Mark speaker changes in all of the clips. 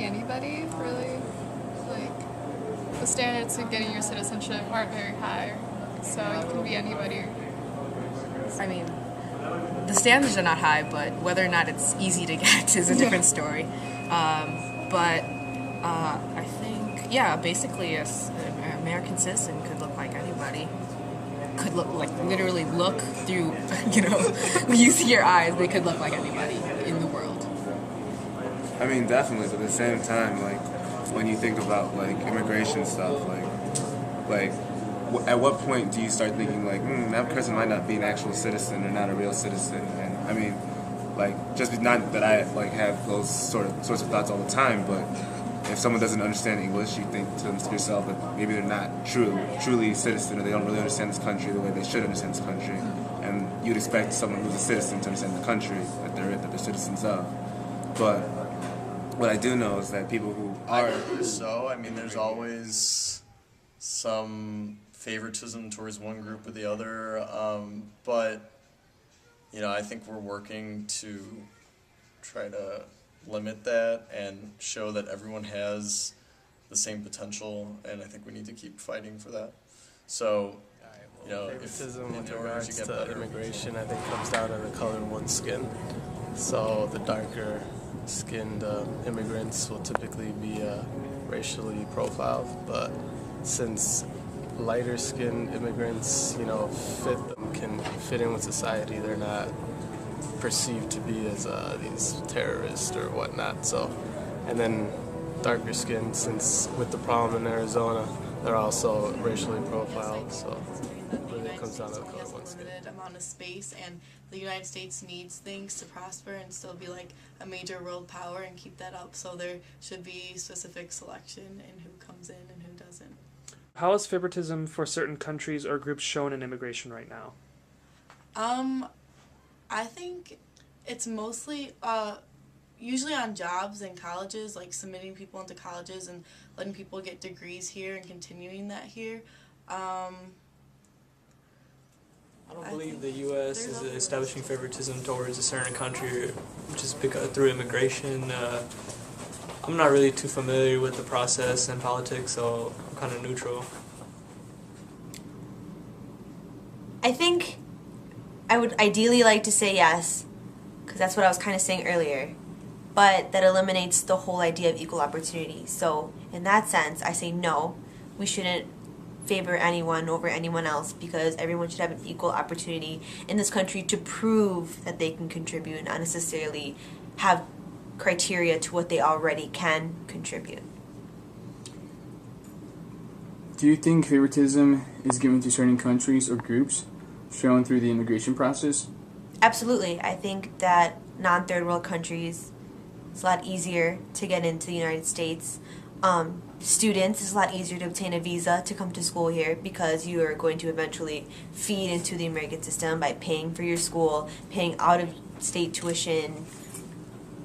Speaker 1: anybody, really. Like, the standards to getting your citizenship aren't very high, so you can be anybody.
Speaker 2: I mean, the standards are not high, but whether or not it's easy to get is a different story. But I think, yeah, basically, an American citizen could look like anybody. Could look like literally look through, use your eyes. They could look like anybody in the world.
Speaker 3: I mean, definitely, but at the same time, like, when you think about, like, immigration stuff, at what point do you start thinking, like, that person might not be an actual citizen or not a real citizen? And, I mean, like, just not that I, like, have those sorts of thoughts all the time, but if someone doesn't understand English, you think to yourself that maybe they're not truly citizen, or they don't really understand this country the way they should understand this country. And you'd expect someone who's a citizen to understand the country that they're citizens of. But what I do know is that people who are...
Speaker 4: I mean, there's always some favoritism towards one group or the other, but, I think we're working to try to limit that and show that everyone has the same potential, and I think we need to keep fighting for that. So,
Speaker 5: favoritism in regards to immigration, I think, comes down to the color of one's skin. So the darker skinned immigrants will typically be racially profiled, but since lighter skinned immigrants, can fit in with society, they're not perceived to be as these terrorists or whatnot. So, and then darker skin, since with the problem in Arizona, they're also racially profiled. So it really comes down to the color of one's skin.
Speaker 6: Limited amount of space, and the United States needs things to prosper and still be like a major world power and keep that up. So there should be specific selection in who comes in and who doesn't.
Speaker 7: How is favoritism for certain countries or groups shown in immigration right now?
Speaker 6: I think it's mostly usually on jobs and colleges, like submitting people into colleges and letting people get degrees here and continuing that here.
Speaker 8: I don't believe the U.S. is establishing favoritism towards a certain country just because through immigration. I'm not really too familiar with the process and politics, so I'm kind of neutral.
Speaker 9: I think I would ideally like to say yes, because that's what I was kind of saying earlier, but that eliminates the whole idea of equal opportunity. So in that sense, I say no, we shouldn't favor anyone over anyone else, because everyone should have an equal opportunity in this country to prove that they can contribute and not necessarily have criteria to what they already can contribute.
Speaker 10: Do you think favoritism is given to certain countries or groups shown through the immigration process?
Speaker 9: Absolutely. I think that non-third world countries, it's a lot easier to get into the United States. Students, it's a lot easier to obtain a visa to come to school here, because you are going to eventually feed into the American system by paying for your school, paying out-of-state tuition,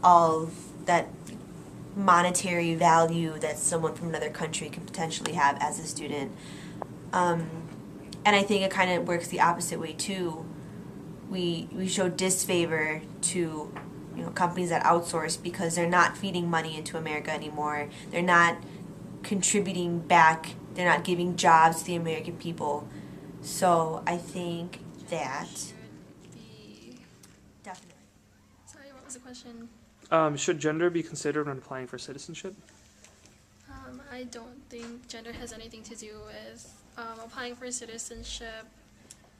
Speaker 9: all that monetary value that someone from another country can potentially have as a student. And I think it kind of works the opposite way too. We show disfavor to companies that outsource, because they're not feeding money into America anymore. They're not contributing back. They're not giving jobs to the American people. So I think that definitely.
Speaker 11: Sorry, what was the question?
Speaker 7: Should gender be considered when applying for citizenship?
Speaker 11: I don't think gender has anything to do with applying for citizenship.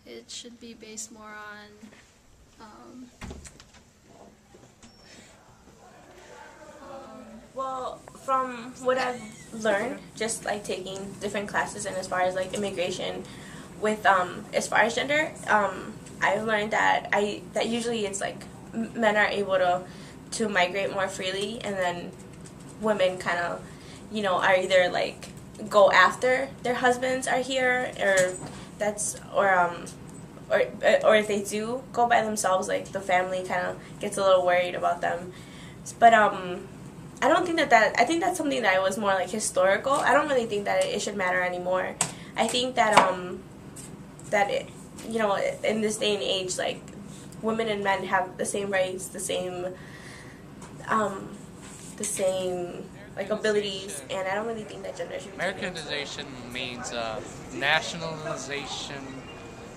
Speaker 11: It should be based more on
Speaker 12: well, from what I've learned, just like taking different classes and as far as like immigration, with as far as gender, I've learned that usually it's like men are able to migrate more freely, and then women kind of, are either like go after their husbands are here, or if they do go by themselves, like the family kind of gets a little worried about them. But I don't think that I think that's something that was more like historical. I don't really think that it should matter anymore. I think that that it, in this day and age, like women and men have the same rights, the same like abilities, and I don't really think that gender should be taken into
Speaker 13: Americanization means nationalization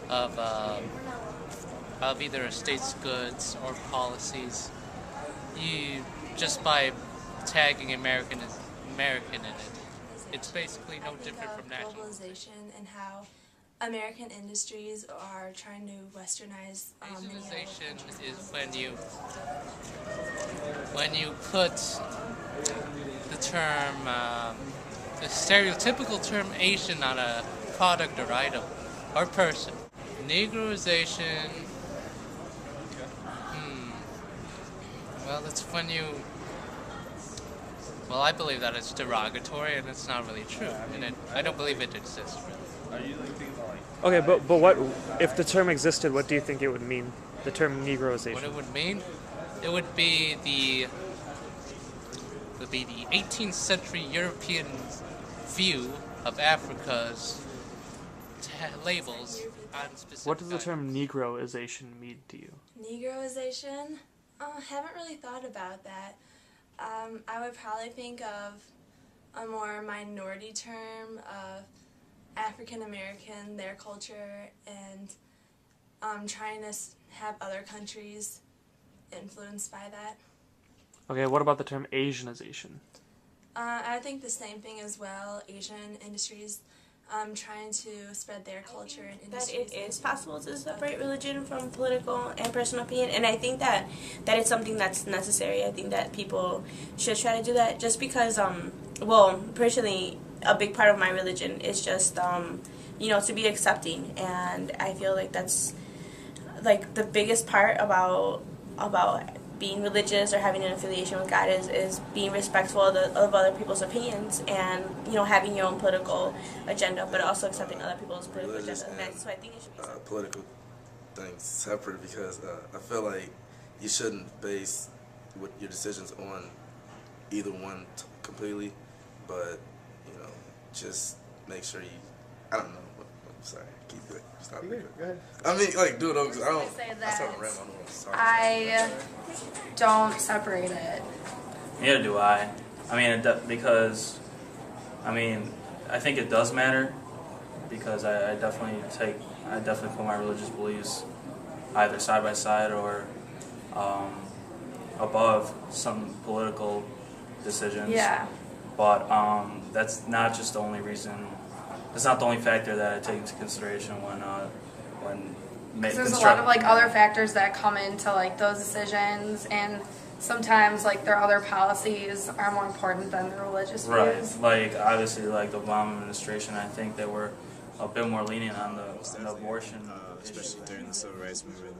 Speaker 13: of either a state's goods or policies. You just by tagging American in it, it's basically no different from
Speaker 14: globalization and how American industries are trying to westernise.
Speaker 13: Asianization is when you put the term, the stereotypical term Asian on a product or item or person. Negroization, well, it's when you, well, I believe that it's derogatory and it's not really true, and I don't believe it exists really.
Speaker 7: Okay, but what if the term existed? What do you think it would mean? The term Negroization.
Speaker 13: What it would mean? It would be the 18th century European view of Africa's labels on specific.
Speaker 7: What does the term Negroization mean to you?
Speaker 14: Negroization? Haven't really thought about that. I would probably think of a more minority term of African American, their culture, and trying to have other countries influenced by that.
Speaker 7: Okay, what about the term Asianization?
Speaker 14: I think the same thing as well. Asian industries trying to spread their culture and industries.
Speaker 12: That it is possible to separate religion from political and personal opinion, and I think that it's something that's necessary. I think that people should try to do that, just because, well, personally, a big part of my religion is just, to be accepting, and I feel like that's, like, the biggest part about being religious or having an affiliation with God is being respectful of other people's opinions and, having your own political agenda, but also accepting other people's political agenda. So I think it should be separate.
Speaker 15: Political things separate, because I feel like you shouldn't base your decisions on either one completely, but, just make sure you, I don't know, I'm sorry, keep it, stop it. Go ahead. I mean, like, do it over, because I don't, I start to ramble,
Speaker 16: I don't separate it.
Speaker 17: Neither do I. I mean, because, I think it does matter, because I definitely put my religious beliefs either side by side or above some political decisions.
Speaker 16: Yeah.
Speaker 17: But that's not just the only reason. That's not the only factor that I take into consideration when making.
Speaker 16: There's a lot of other factors that come into those decisions, and sometimes their other policies are more important than the religious views.
Speaker 17: Right. Obviously, the Obama administration, I think they were a bit more lenient on the abortion.
Speaker 18: Especially during the civil rights movement,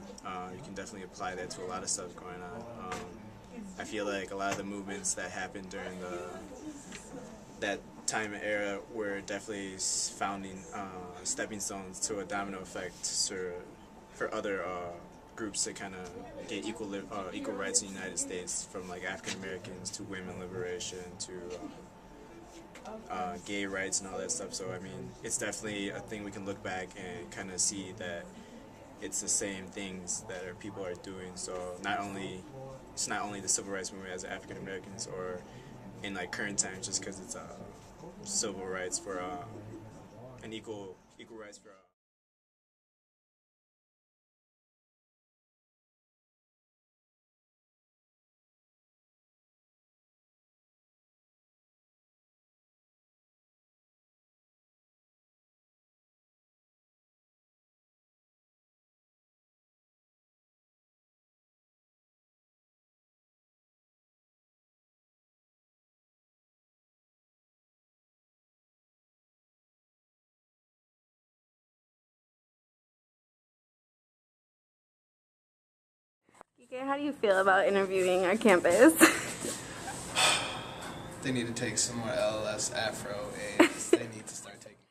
Speaker 18: you can definitely apply that to a lot of stuff going on. I feel like a lot of the movements that happened during that time and era were definitely founding stepping stones to a domino effect for other groups to kind of get equal rights in the United States, from African Americans to women liberation to gay rights and all that stuff. So it's definitely a thing we can look back and kind of see that it's the same things that our people are doing. So it's not only the civil rights movement as African Americans or in current times, just because it's civil rights for an equal rights for.
Speaker 19: How do you feel about interviewing our campus?
Speaker 20: They need to take some more LLS Afro aids. They need to start taking